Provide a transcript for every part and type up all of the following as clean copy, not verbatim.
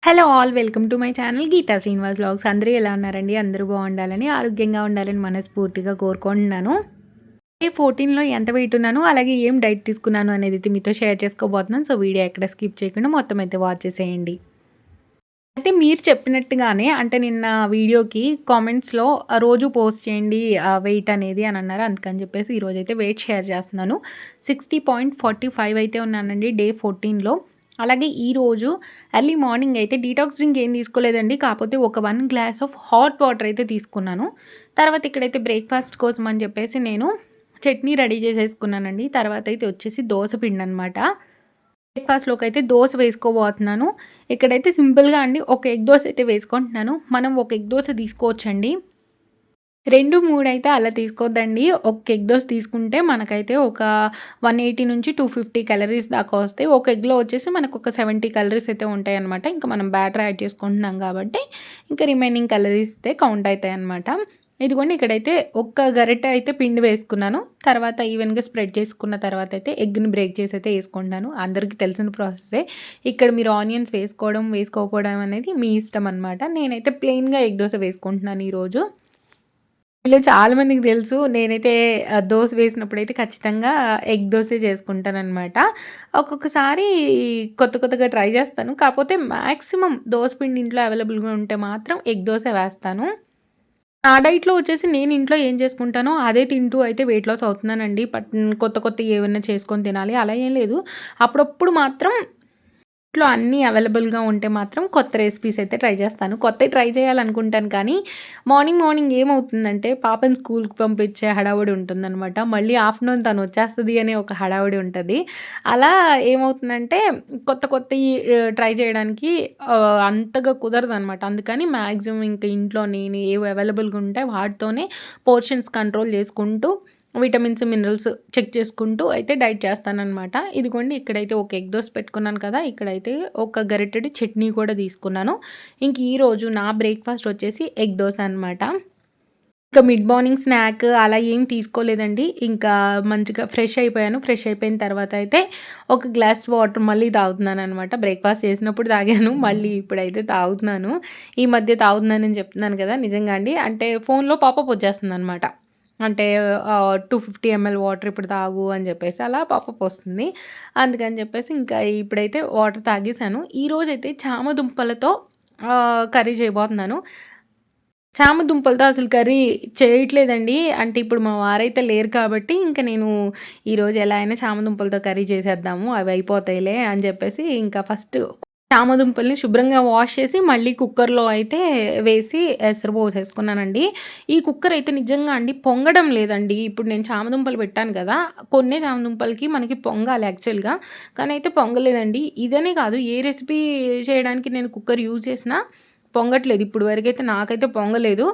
Hello all welcome to my channel Geetha Srinivas vlogs. అందరూ ఎలా ఉన్నారండి? అందరూ బాగుండాలని, ఆరోగ్యంగా ఉండాలని మనస్ఫూర్తిగా కోరుకుంటున్నాను. డే 14లో ఎంత వెయిట్ ఉన్నాను, అలాగే ఏం డైట్ తీసుకున్నాను అనేది అయితే మీతో షేర్ చేసుకోబోతున్నాను. సో వీడియో ఎక్కడ స్కిప్ చేయకుండా మొత్తం అయితే వాచ్ చేసేయండి. అయితే మీరు చెప్పినట్టుగానే అంటే నిన్న వీడియోకి కామెంట్స్‌లో రోజు పోస్ట్ చేయండి వెయిట్ అనేది అని అన్నారు. అందుకని చెప్పేసి ఈరోజైతే వెయిట్ షేర్ చేస్తున్నాను. 60.45 అయితే ఉన్నానండి డే 14లో. అలాగే ఈరోజు ఎర్లీ మార్నింగ్ అయితే డీటాక్స్ డ్రింక్ ఏం తీసుకోలేదండి. కాకపోతే ఒక 1 గ్లాస్ ఆఫ్ హాట్ వాటర్ అయితే తీసుకున్నాను. తర్వాత ఇక్కడైతే బ్రేక్‌ఫాస్ట్ కోసం అని చెప్పేసి నేను చట్నీ రెడీ చేసేసుకున్నానండి. తర్వాత అయితే వచ్చేసి దోస పిండి అనమాట. బ్రేక్‌ఫాస్ట్‌లోకి అయితే దోస వేసుకోబోతున్నాను. ఇక్కడైతే సింపుల్‌గా అండి ఒక ఎగ్ దోస అయితే వేసుకుంటున్నాను. మనం ఒక ఎగ్ దోస తీసుకోవచ్చండి. 2, 3 అయితే అలా తీసుకోవద్దండి. ఒక ఎగ్ దోస తీసుకుంటే మనకైతే ఒక 180-250 క్యాలరీస్ దాకా వస్తాయి. ఒక ఎగ్‌లో వచ్చేసి మనకు ఒక 70 క్యాలరీస్ అయితే ఉంటాయన్నమాట. ఇంకా మనం బ్యాటర్ యాడ్ చేసుకుంటున్నాం కాబట్టి ఇంకా రిమైనింగ్ క్యాలరీస్ అయితే కౌంట్ అవుతాయన్నమాట. ఇదిగోండి ఇక్కడైతే ఒక్క గరిటె అయితే పిండి వేసుకున్నాను. తర్వాత ఈవెన్‌గా స్ప్రెడ్ చేసుకున్న తర్వాత అయితే ఎగ్‌ని బ్రేక్ చేసి అయితే వేసుకుంటాను. అందరికీ తెలిసిన ప్రాసెసే. ఇక్కడ మీరు ఆనియన్స్ వేసుకోవడం, వేసుకోకపోవడం అనేది మీ ఇష్టం అనమాట. నేనైతే ప్లెయిన్‌గా ఎగ్ దోస వేసుకుంటున్నాను ఈరోజు. మీలో చాలామందికి తెలుసు. నేనైతే దోస వేసినప్పుడైతే ఖచ్చితంగా ఎగ్ దోసే చేసుకుంటాననమాట. ఒక్కొక్కసారి కొత్త కొత్తగా ట్రై చేస్తాను. కాపోతే మాక్సిమం దోస పిండి ఇంట్లో అవైలబుల్‌గా ఉంటే మాత్రం ఎగ్ దోసే వేస్తాను. నా డైట్‌లో వచ్చేసి నేను ఇంట్లో ఏం చేసుకుంటానో అదే తింటూ అయితే వెయిట్ లాస్ అవుతున్నానండి. కొత్త కొత్తయి ఏవన్నా చేసుకొని తినాలి అలా ఏం లేదు. అప్పుడప్పుడు మాత్రం ఇంట్లో అన్నీ అవైలబుల్‌గా ఉంటే మాత్రం కొత్త రెసిపీస్ అయితే ట్రై చేస్తాను. కొత్తయి ట్రై చేయాలనుకుంటాను కానీ, మార్నింగ్ మార్నింగ్ ఏమవుతుందంటే పాపని స్కూల్‌కి పంపించే హడావుడి ఉంటుందనమాట. మళ్ళీ ఆఫ్టర్‌నూన్ తనొచ్చేస్తది అనే ఒక హడావుడి ఉంటది. అలా ఏమవుతుందంటే కొత్త కొత్తయి ట్రై చేయడానికి అంతగా కుదరదనమాట. అందుకని మాక్సిమం ఇంక ఇంట్లో నేను ఏవి అవైలబుల్‌గా ఉంటే వాటితోనే పోర్షన్స్ కంట్రోల్ చేసుకుంటూ విటమిన్స్, మినరల్స్ చెక్ చేసుకుంటూ అయితే డైట్ చేస్తాననమాట. ఇదిగోండి ఇక్కడైతే ఒక ఎగ్ దోస పెట్టుకున్నాను కదా! ఇక్కడైతే ఒక గరిటెడు చట్నీ కూడా తీసుకున్నాను. ఇంక ఈరోజు నా బ్రేక్‌ఫాస్ట్ వచ్చేసి ఎగ్ దోస అనమాట. ఇంకా మిడ్ మార్నింగ్ స్నాక్ అలా ఏం తీసుకోలేదండి. ఇంకా మంచిగా ఫ్రెష్ అయిపోయాను. ఫ్రెష్ అయిపోయిన తర్వాత అయితే ఒక గ్లాస్ వాటర్ మళ్ళీ తాగుతున్నాననమాట. బ్రేక్‌ఫాస్ట్ చేసినప్పుడు తాగాను. మళ్ళీ ఇప్పుడైతే తాగుతున్నాను. ఈ మధ్య తాగుతున్నానని చెప్తున్నాను కదా! నిజంగా అండి. అంటే ఫోన్‌లో పాపప్ వచ్చేస్తుందనమాట. అంటే 250 ఎంఎల్ వాటర్ ఇప్పుడు తాగు అని చెప్పేసి అలా పాపప్ వస్తుంది. అందుకని చెప్పేసి ఇంకా ఇప్పుడైతే వాటర్ తాగేసాను. ఈరోజైతే చామ దుంపలతో కర్రీ చేయబోతున్నాను. చామ దుంపలతో అసలు కర్రీ చేయట్లేదండి. అంటే ఇప్పుడు మా వారైతే లేరు కాబట్టి ఇంక నేను ఈరోజు ఎలా అయినా చామ దుంపలతో కర్రీ చేసేద్దాము. అవి అయిపోతాయిలే అని చెప్పేసి ఇంకా ఫస్ట్ చామ దుంపల్ని శుభ్రంగా వాష్ చేసి మళ్ళీ కుక్కర్‌లో అయితే వేసి ఎసరు పోసేసుకున్నానండి. ఈ కుక్కర్ అయితే నిజంగా అండి పొంగడం లేదండి. ఇప్పుడు నేను చామ దుంపలు పెట్టాను కదా! కొన్నే చామ దుంపలకి మనకి పొంగాలి యాక్చువల్‌గా. కానీ అయితే పొంగలేదండి. ఇదనే కాదు ఏ రెసిపీ చేయడానికి నేను కుక్కర్ యూజ్ చేసినా పొంగట్లేదు. ఇప్పుడు వరకైతే నాకైతే పొంగలేదు.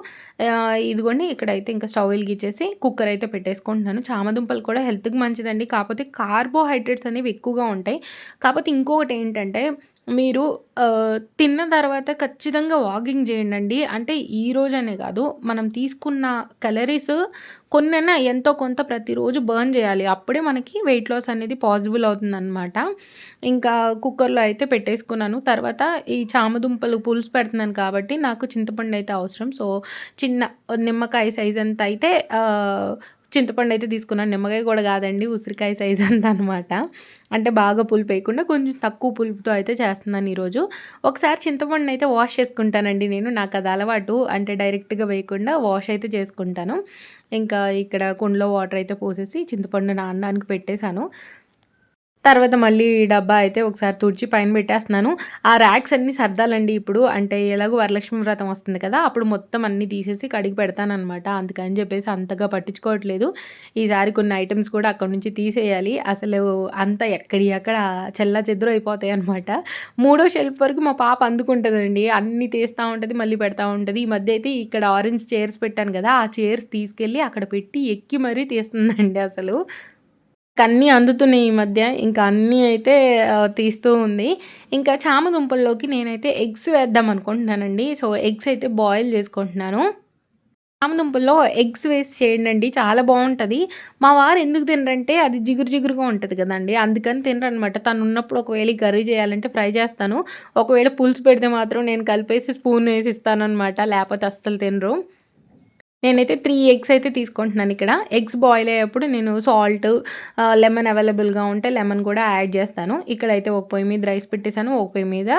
ఇదిగోండి ఇక్కడైతే ఇంకా స్టవ్ వెలిగించేసి కుక్కర్ అయితే పెట్టేసుకుంటున్నాను. చామదుంపలు కూడా హెల్త్‌కి మంచిదండి. కాపోతే కార్బోహైడ్రేట్స్ అనేవి ఎక్కువగా ఉంటాయి. కాపోతే ఇంకొకటేంటంటే మీరు తిన్న తర్వాత ఖచ్చితంగా వాకింగ్ చేయండండి. అంటే ఈరోజనే కాదు మనం తీసుకున్న కలోరీస్ కొన్నైనా ఎంతో కొంత ప్రతిరోజు బర్న్ చేయాలి. అప్పుడే మనకి వెయిట్ లాస్ అనేది పాసిబుల్ అవుతుందనమాట. ఇంకా కుక్కర్‌లో అయితే పెట్టేసుకున్నాను. తర్వాత ఈ చామదుంపలు పులుసు పెడుతున్నాను కాబట్టి నాకు చింతపండయితే అవసరం. సో, చిన్న నిమ్మకాయ సైజ్ అంత అయితే చింతపండయితే తీసుకున్నాను. నిమ్మకాయ కూడా కాదండి. ఉసిరికాయ సైజ్ అంత అనమాట. అంటే బాగా పులుపేయకుండా కొంచెం తక్కువ పులుపుతో అయితే చేస్తున్నాను ఈరోజు. ఒకసారి చింతపండునయితే వాష్ చేసుకుంటానండి నేను. నాకది అలవాటు. అంటే డైరెక్ట్‌గా వేయకుండా వాష్ అయితే చేసుకుంటాను. ఇంకా ఇక్కడ కుండలో వాటర్ అయితే పోసేసి చింతపండు నానడానికి పెట్టేసాను. తర్వాత మళ్ళీ డబ్బా అయితే ఒకసారి తుడిచి పైన పెట్టేస్తున్నాను. ఆ ర్యాక్స్ అన్నీ సర్దాలండి ఇప్పుడు. అంటే ఎలాగో వరలక్ష్మి వ్రతం వస్తుంది కదా! అప్పుడు మొత్తం అన్నీ తీసేసి కడిగి పెడతాననమాట. అందుకని చెప్పేసి అంతగా పట్టించుకోవట్లేదు. ఈసారి కొన్ని ఐటెమ్స్ కూడా అక్కడి నుంచి తీసేయాలి. అసలు అంతా ఎక్కడియి అక్కడ చెల్లాచెదురు అయిపోతాయనమాట. మూడో షెల్ఫ్ వరకు మా పాప అందుకుంటదండి. అన్నీ తీస్తా ఉంటది, మళ్ళీ పెడతా ఉంటది. ఈ మధ్య అయితే ఇక్కడ ఆరెంజ్ చైర్స్ పెట్టాను కదా! ఆ చైర్స్ తీసుకెళ్ళి అక్కడ పెట్టి ఎక్కి మరీ తీస్తుందండి అసలు. అన్నీ అందుతున్నాయి ఈ మధ్య. ఇంకా అన్నీ అయితే తీస్తూ ఉంది. ఇంకా చామ దుంపల్లోకి నేనైతే ఎగ్స్ వేద్దాం అనుకుంటున్నానండి. సో, ఎగ్స్ అయితే బాయిల్ చేసుకుంటున్నాను. చామదుంపల్లో ఎగ్స్ వేసి చేయండండి. చాలా బావుంటది. మా వారు ఎందుకు తినరంటే అది జిగురు జిగురుగా ఉంటది కదండీ! అందుకని తినరనమాట. తనున్నప్పుడు ఒకవేళ ఈ కర్రీ చేయాలంటే ఫ్రై చేస్తాను. ఒకవేళ పులుసు పెడితే మాత్రం నేను కలిపేసి స్పూన్ వేసి ఇస్తాననమాట. లేపోతే అస్సలు తినరు. నేనైతే 3 ఎగ్స్ అయితే తీసుకుంటున్నానిక్కడ. ఎగ్స్ బాయిల్ అయ్యేప్పుడు నేను సాల్ట్, లెమన్ అవైలబుల్‌గా ఉంటే లెమన్ కూడా యాడ్ చేస్తాను. ఇక్కడైతే ఒక పొయ్యి మీద రైస్ పెట్టేసాను. ఒక పొయ్యి మీద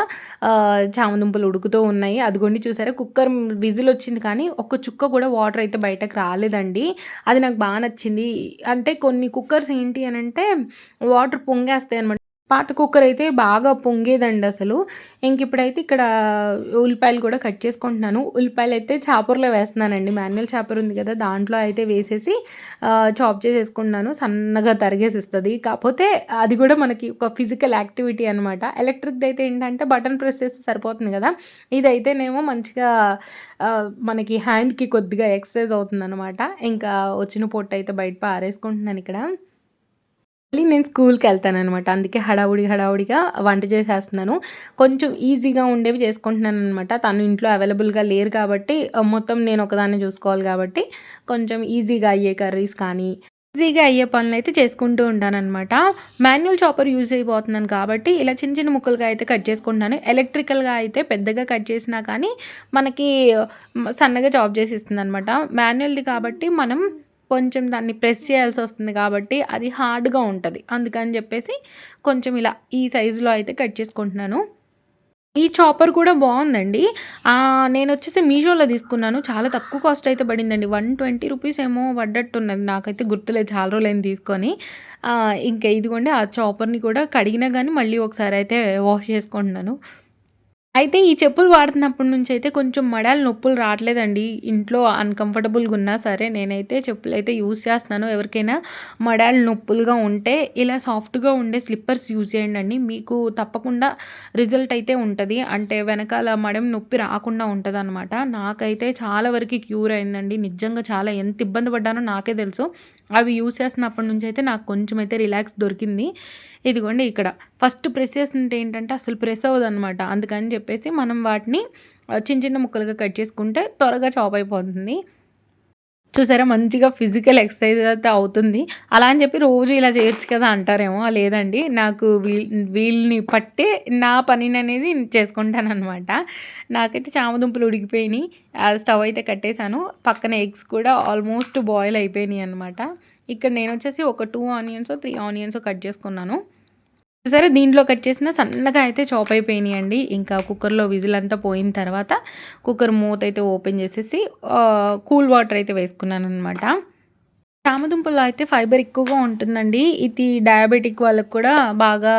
చామదుంపలు ఉడుకుతూ ఉన్నాయి. అదిగోండి చూసారా కుక్కర్ విజిల్ వచ్చింది కానీ ఒక్క చుక్క కూడా వాటర్ అయితే బయటకు రాలేదండి. అది నాకు నచ్చింది. అంటే కొన్ని కుక్కర్స్ ఏంటి అనంటే వాటర్ పొంగేస్తాయన్నమాట. పాత కుక్కర్ అయితే బాగా పొంగేదండి అసలు. ఇంకిప్పుడైతే ఇక్కడ ఉల్లిపాయలు కూడా కట్ చేసుకుంటున్నాను. ఉల్లిపాయలైతే చాపర్‌లో వేస్తున్నానండి. మాన్యువల్ చాపర్ ఉంది కదా! దాంట్లో అయితే వేసేసి చాప్ చేసేసుకుంటున్నాను. సన్నగా తరిగేసిస్తది. కాపోతే అది కూడా మనకి ఒక ఫిజికల్ యాక్టివిటీ అనమాట. ఎలక్ట్రిక్‌దయితే ఏంటంటే బటన్ ప్రెస్ చేస్తే సరిపోతుంది కదా! ఇదైతేనేమో మంచిగా మనకి హ్యాండ్‌కి కొద్దిగా ఎక్సర్సైజ్ అవుతుందనమాట. ఇంకా వచ్చిన పొట్టయితే బయట పారేసుకుంటున్నానిక్కడ. మళ్ళీ నేను స్కూల్‌కెళ్తాననమాట. అందుకే హడావుడిగా వంట చేసేస్తున్నాను. కొంచెం ఈజీగా ఉండేవి చేసుకుంటున్నాననమాట. తను ఇంట్లో అవైలబుల్‌గా లేరు కాబట్టి మొత్తం నేను ఒకదాన్నే చూసుకోవాలి కాబట్టి కొంచెం ఈజీగా అయ్యే కర్రీస్ కానీ, ఈజీగా అయ్యే పనులైతే చేసుకుంటూ ఉంటాననమాట. మాన్యువల్ చాపర్ యూజ్ అయిపోతున్నాను కాబట్టి ఇలా చిన్న చిన్న ముక్కలుగా అయితే కట్ చేసుకుంటున్నాను. ఎలక్ట్రికల్‌గా అయితే పెద్దగా కట్ చేసినా కానీ మనకి సన్నగా చాప్ చేసి ఇస్తుందనమాట. మాన్యువల్‌ది కాబట్టి మనం కొంచెం దాన్ని ప్రెస్ చేయాల్సొస్తుంది కాబట్టి అది హార్డ్‌గా ఉంటది. అందుకని జెప్పేసి కొంచెం ఇలా ఈ సైజులో అయితే కట్ చేసుకుంటున్నాను. ఈ చాపర్ కూడా బావుందండి. నేనొచ్చేసి మీషోలో తీసుకున్నాను. చాలా తక్కువ కాస్ట్ అయితే పడిందండి. 120 రూపీస్ ఏమో పడ్డట్టున్నది. నాకైతే గుర్తులేదు చాలా రోజులైంది తీసుకొని. ఇంకా ఇదిగోండి ఆ చాపర్‌ని కూడా కడిగినా గానీ మళ్ళీ ఒకసారయితే వాష్ చేసుకుంటున్నాను. అయితే ఈ చెప్పులు వాడుతున్నప్పటి నుంచయితే కొంచెం మడాలు నొప్పులు రావట్లేదండి. ఇంట్లో అన్‌కంఫర్టబుల్‌గా ఉన్నా సరే నేనైతే చెప్పులైతే యూజ్ చేస్తున్నాను. ఎవరికైనా మడాలు నొప్పులుగా ఉంటే ఇలా సాఫ్ట్‌గా ఉండే స్లిప్పర్స్ యూజ్ చేయండండి. మీకు తప్పకుండా రిజల్ట్ అయితే ఉంటది. అంటే వెనకాల మడమ నొప్పి రాకుండా ఉంటదనమాట. నాకైతే చాలా వరకి క్యూర్ అయిందండి. నిజంగా చాలా ఎంత ఇబ్బంది పడ్డానో నాకే తెలుసు. అవి యూజ్ చేస్తున్నప్పటి నుంచయితే నాకు కొంచెం అయితే రిలాక్స్ దొరికింది. ఇదిగోండి ఇక్కడ ఫస్ట్ ప్రెస్ చేస్తుంటే ఏంటంటే అసలు ప్రెస్ అవ్వదనమాట. అందుకని చెప్పేసి మనం వాటిని చిన్న చిన్న ముక్కలుగా కట్ చేసుకుంటే త్వరగా చాప్ అయిపోతుంది. చూసారా మంచిగా ఫిజికల్ ఎక్సర్సైజ్ అయితే అవుతుంది. అలా అని చెప్పి రోజు ఇలా చేయొచ్చు కదా అంటారేమో! లేదండి. నాకు వీలుని పట్టే నా పనిననేది చేసుకుంటాననమాట. నాకైతే చామదుంపలు ఉడికిపోయినియి. స్టవ్ అయితే కట్టేసాను. పక్కన ఎగ్స్ కూడా ఆల్మోస్ట్ బాయిల్ అయిపోయినియనమాట. ఇక్కడ నేనొచ్చేసి ఒక 2 ఆనియన్సో, 3 ఆనియన్సో కట్ చేసుకున్నాను. సరే దీంట్లో కట్ చేసిన సన్నగా అయితే చాప్ అయిపోయినాయండి. ఇంకా కుక్కర్‌లో విజిల్ అంతా పోయిన తర్వాత కుక్కర్ మూత అయితే ఓపెన్ చేసేసి కూల్ వాటర్ అయితే వేసుకున్నాననమాట. చామదుంపల్లో అయితే ఫైబర్ ఎక్కువగా ఉంటుందండి. ఇది డయాబెటిక్ వాళ్ళకి కూడా బాగా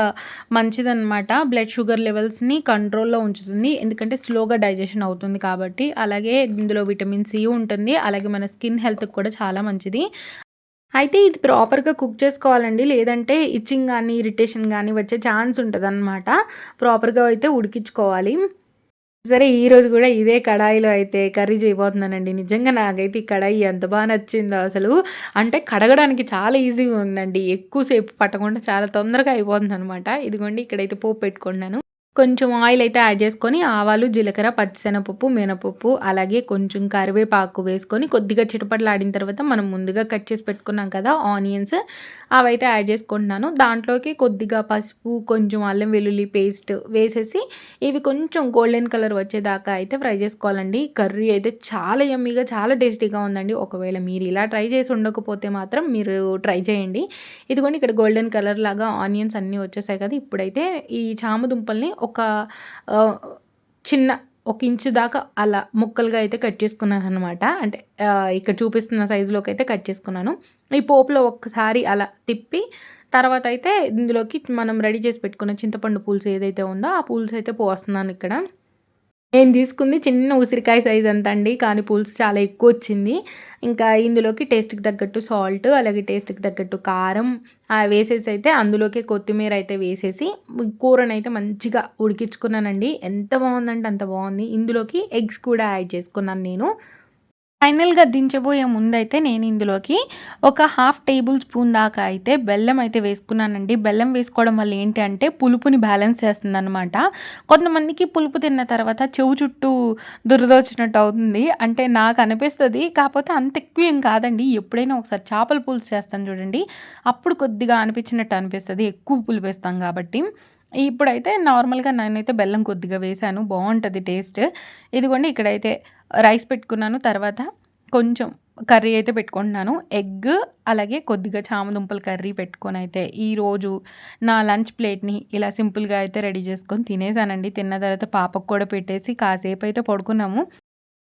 మంచిదనమాట. బ్లడ్ షుగర్ లెవెల్స్‌ని కంట్రోల్‌లో ఉంచుతుంది. ఎందుకంటే స్లోగా డైజెషన్ అవుతుంది కాబట్టి. అలాగే ఇందులో విటమిన్ సి ఉంటుంది. అలాగే మన స్కిన్ హెల్త్‌కి కూడా చాలా మంచిది. అయితే ఇది ప్రాపర్‌గా కుక్ చేసుకోవాలండి. లేదంటే ఇచ్చింగ్ గానీ, ఇరిటేషన్ గానీ వచ్చే ఛాన్స్ ఉంటదనమాట. ప్రాపర్‌గా అయితే ఉడికించుకోవాలి. సరే ఈరోజు గూడా ఇదే కడాయిలో అయితే కర్రీ చేయబోతున్నానండి. నిజంగా నాకైతే ఈ కడాయి ఎంత నచ్చిందో అసలు. అంటే కడగడానికి చాలా ఈజీగా ఉందండి. ఎక్కువ సేపు పట్టకుండా చాలా తొందరగా అయిపోతుందనమాట. ఇదిగోండి ఇక్కడైతే పోపు పెట్టుకున్నాను. కొంచెం ఆయిల్ అయితే యాడ్ చేసుకొని ఆవాలు, జీలకర్ర, పచ్చిశనగపప్పు, మినపప్పు అలాగే కొంచెం కరివేపాకు వేసుకొని కొద్దిగా చిటపటలాడిన తర్వాత మనం ముందుగా కట్ చేసి పెట్టుకున్నాం కదా ఆనియన్స్ అవైతే యాడ్ చేసుకుంటున్నాను. దాంట్లోకి కొద్దిగా పసుపు, కొంచెం అల్లం వెల్లుల్లి పేస్ట్ వేసేసి ఇవి కొంచెం గోల్డెన్ కలర్ వచ్చేదాకా అయితే ఫ్రై చేసుకోవాలండి. కర్రీ అయితే చాలా యమ్మీగా చాలా టేస్టీగా ఉందండి. ఒకవేళ మీరు ఇలా ట్రై చేసి ఉండకపోతే మాత్రం మీరు ట్రై చేయండి. ఇదిగోండి ఇక్కడ గోల్డెన్ కలర్ లాగా ఆనియన్స్ అన్నీ వచ్చేసాయి కదా! ఇప్పుడైతే ఈ చామదుంపల్ని ఒక చిన్న ఒక ఇంచు దాకా అలా ముక్కలుగా అయితే కట్ చేసుకున్నాననమాట. అంటే ఇక్కడ చూపిస్తున్న సైజులోకైతే కట్ చేసుకున్నాను. ఈ పోపులో ఒక్కసారి అలా తిప్పి తర్వాత అయితే ఇందులోకి మనం రెడీ చేసి పెట్టుకున్న చింతపండు పులుసు ఏదైతే ఉందో ఆ పులుసు అయితే పోస్తున్నానిక్కడ. నేను తీసుకుంది చిన్న ఉసిరికాయ సైజ్ అంత అండి. కానీ పులుసు చాలా ఎక్కువొచ్చింది. ఇంకా ఇందులోకి టేస్ట్‌కి తగ్గట్టు సాల్ట్, అలాగే టేస్ట్‌కి తగ్గట్టు కారం వేసేసైతే అందులోకే కొత్తిమీర అయితే వేసేసి కూరనైతే మంచిగా ఉడికించుకున్నానండి. ఎంత బావుందంటే అంత బావుంది. ఇందులోకి ఎగ్స్ కూడా యాడ్ చేసుకున్నాను నేను. ఫైనల్‌గా దించబోయే ముందైతే నేను ఇందులోకి ఒక హాఫ్ టేబుల్ స్పూన్ దాకా అయితే బెల్లం అయితే వేసుకున్నానండి. బెల్లం వేసుకోవడం వల్ల ఏంటి అంటే పులుపుని బ్యాలెన్స్ చేస్తుందనమాట. కొంతమందికి పులుపు తిన్న తర్వాత చెవు చుట్టూ దురదొచ్చినట్టు అవుతుంది. అంటే నాకు అనిపిస్తది. కాకపోతే అంత ఎక్కువ ఏం కాదండి. ఎప్పుడైనా ఒకసారి చేపల పులుసు చేస్తాను చూడండి. అప్పుడు కొద్దిగా అనిపించినట్టు అనిపిస్తది. ఎక్కువ పులుపేస్తాం కాబట్టి. ఇప్పుడైతే నార్మల్‌గా నేనైతే బెల్లం కొద్దిగా వేశాను. బావుంటది టేస్ట్. ఇదిగోండి ఇక్కడైతే రైస్ పెట్టుకున్నాను. తర్వాత కొంచెం కర్రీ అయితే పెట్టుకుంటున్నాను. ఎగ్ అలాగే కొద్దిగా చామదుంపల కర్రీ పెట్టుకొనైతే ఈరోజు నా లంచ్ ప్లేట్‌ని ఇలా సింపుల్‌గా అయితే రెడీ చేసుకొని తినేసానండి. తిన్న తర్వాత పాపకు కూడా పెట్టేసి కాసేపయితే పడుకున్నాము.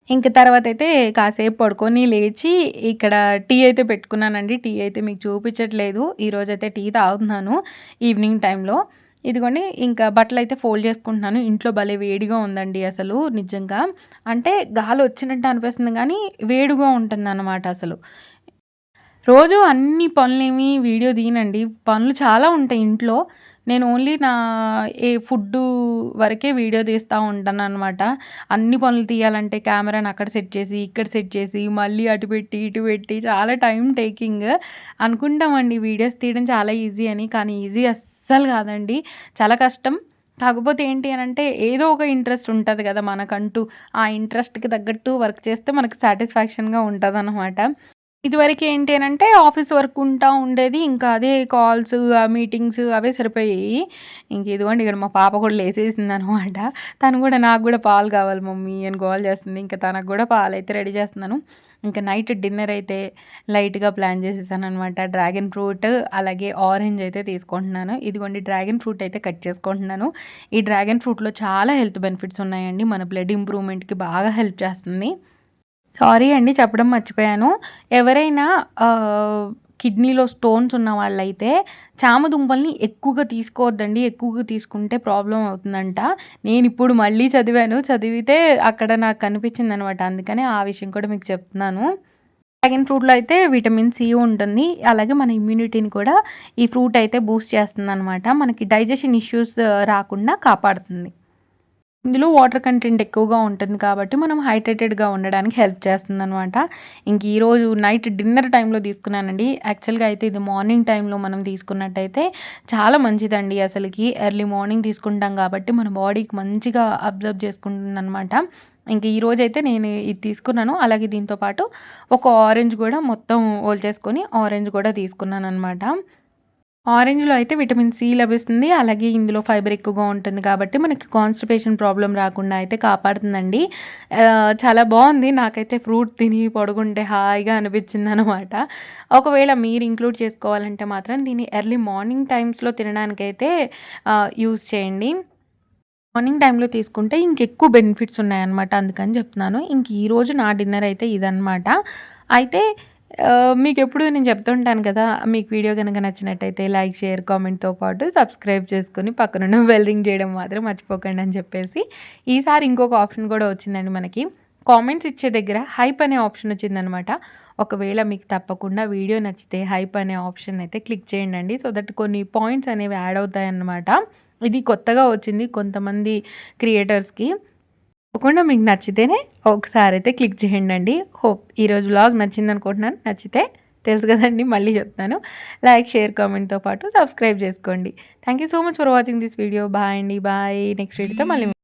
ఇంక తర్వాతయితే కాసేపు పడుకొని లేచి ఇక్కడ టీ అయితే పెట్టుకున్నానండి. టీ అయితే మీకు చూపించట్లేదు. ఈరోజైతే టీ తాగుతున్నాను ఈవినింగ్ టైంలో. ఇదిగోండి ఇంకా బట్టలైతే ఫోల్డ్ చేసుకుంటున్నాను. ఇంట్లో భలే వేడిగా ఉందండి అసలు నిజంగా. అంటే గాలొచ్చినట్టు అనిపిస్తుంది గానీ, వేడిగా ఉంటుందనమాట అసలు. రోజు అన్ని పనులేమి వీడియో తీయనండి. పనులు చాలా ఉంటాయి ఇంట్లో. నేను ఓన్లీ నా ఫుడ్డు వరకే వీడియో తీస్తా ఉంటాననమాట. అన్ని పనులు తీయాలంటే కెమెరాని అక్కడ సెట్ చేసి, ఇక్కడ సెట్ చేసి, మళ్ళీ అటు పెట్టి, ఇటు పెట్టి చాలా టైమ్ టేకింగ్. అనుకుంటామండి వీడియోస్ తీయడం చాలా ఈజీ అని. కానీ ఈజీ అస్సలు కాదండి. చాలా కష్టం. కాకపోతే ఏంటి అనంటే ఏదో ఒక ఇంట్రెస్ట్ ఉంటది కదా మనకంటూ. ఆ ఇంట్రెస్ట్‌కి తగ్గట్టు వర్క్ చేస్తే మనకు సాటిస్ఫాక్షన్‌గా ఉంటదనమాట. ఇదివరకు ఏంటి అనంటే ఆఫీస్ వర్క్ ఉంటా ఉండేది. ఇంకా అదే కాల్స్, మీటింగ్స్ అవే సరిపోయాయి. ఇంక ఇదిగోండి ఇక్కడ మా పాప కూడా లేసేసిందనమాట. తను కూడా నాకు కూడా పాలు కావాలి మమ్మీ అని గోల చేస్తుంది. ఇంకా తనకు కూడా పాలైతే రెడీ చేస్తున్నాను. ఇంకా నైట్ డిన్నర్ అయితే లైట్‌గా ప్లాన్ చేసేసాననమాట. డ్రాగన్ ఫ్రూట్ అలాగే ఆరెంజ్ అయితే తీసుకుంటున్నాను. ఇదిగోండి డ్రాగన్ ఫ్రూట్ అయితే కట్ చేసుకుంటున్నాను. ఈ డ్రాగన్ ఫ్రూట్‌లో చాలా హెల్త్ బెనిఫిట్స్ ఉన్నాయండి. మన బ్లడ్ ఇంప్రూవ్‌మెంట్‌కి బాగా హెల్ప్ చేస్తుంది. సారీ అండి చెప్పడం మర్చిపోయాను. ఎవరైనా కిడ్నీలో స్టోన్స్ ఉన్న వాళ్ళైతే చామదుంపల్ని ఎక్కువగా తీసుకోవద్దండి. ఎక్కువగా తీసుకుంటే ప్రాబ్లమ్ అవుతుందంట. నేనిప్పుడు మళ్ళీ చదివాను. చదివితే అక్కడ నాకు కనిపించిందనమాట. అందుకనే ఆ విషయం కూడా మీకు చెప్తున్నాను. డ్రాగన్ ఫ్రూట్‌లో అయితే విటమిన్ సి ఉంటుంది. అలాగే మన ఇమ్యూనిటీని కూడా ఈ ఫ్రూట్ అయితే బూస్ట్ చేస్తుందనమాట. మనకి డైజెషన్ ఇష్యూస్ రాకుండా కాపాడుతుంది. ఇందులో వాటర్ కంటెంట్ ఎక్కువగా ఉంటుంది కాబట్టి మనం హైడ్రేటెడ్‌గా ఉండడానికి హెల్ప్ చేస్తుందనమాట. ఇంక ఈరోజు నైట్ డిన్నర్ టైంలో తీసుకున్నానండి. యాక్చువల్‌గా అయితే ఇది మార్నింగ్ టైంలో మనం తీసుకున్నట్టయితే చాలా మంచిదండి అసలకి. ఎర్లీ మార్నింగ్ తీసుకుంటాం కాబట్టి మన బాడీకి మంచిగా అబ్జర్వ్ చేసుకుంటుందనమాట. ఇంక ఈరోజైతే నేను ఇది తీసుకున్నాను. అలాగే దీంతో పాటు ఒక ఆరెంజ్ కూడా మొత్తం ఒలిచేసుకొని ఆరెంజ్ కూడా తీసుకున్నాననమాట. ఆరెంజ్‌లో అయితే విటమిన్ సి లభిస్తుంది. అలాగే ఇందులో ఫైబర్ ఎక్కువగా ఉంటుంది కాబట్టి మనకి కాన్‌స్టిపేషన్ ప్రాబ్లమ్ రాకుండా అయితే కాపాడుతుందండి. చాలా బావుంది. నాకైతే ఫ్రూట్ తిని పడుకుంటే హాయిగా అనిపించిందనమాట. ఒకవేళ మీరు ఇంక్లూడ్ చేసుకోవాలంటే మాత్రం దీన్ని ఎర్లీ మార్నింగ్ టైమ్స్‌లో తినడానికైతే యూజ్ చేయండి. మార్నింగ్ టైంలో తీసుకుంటే ఇంకెక్కువ బెనిఫిట్స్ ఉన్నాయన్నమాట. అందుకని చెప్తున్నాను. ఇంక ఈరోజు నా డిన్నర్ అయితే ఇదనమాట. అయితే మీకెప్పుడు నేను చెప్తుంటాను కదా! మీకు వీడియో గనుక నచ్చినట్టయితే లైక్, షేర్, కామెంట్‌తో పాటు సబ్స్క్రైబ్ చేసుకొని పక్కనున్న బెల్ రింగ్ చేయడం మాత్రం మర్చిపోకండి అని చెప్పేసి. ఈసారి ఇంకొక ఆప్షన్ కూడా వచ్చిందండి మనకి. కామెంట్స్ ఇచ్చే దగ్గర హైప్ అనే ఆప్షన్ వచ్చిందనమాట. ఒకవేళ మీకు తప్పకుండా వీడియో నచ్చితే హైప్ అనే ఆప్షన్ అయితే క్లిక్ చేయండండి. సో దట్ కొన్ని పాయింట్స్ అనేవి యాడ్ అవుతాయన్నమాట. ఇది కొత్తగా వచ్చింది కొంతమంది క్రియేటర్స్‌కి. తప్పకుండా మీకు నచ్చితేనే ఒకసారైతే క్లిక్ చేయండండి. హోప్ ఈరోజు వ్లాగ్ నచ్చిందనుకుంటున్నాను. నచ్చితే తెలుసు కదండీ! మళ్ళీ చెప్తాను. లైక్, షేర్, కామెంట్‌తో పాటు సబ్స్క్రైబ్ చేసుకోండి. Thank you so much for watching this video. Bye అండి. బాయ్. నెక్స్ట్ వీడియోతో మళ్ళీ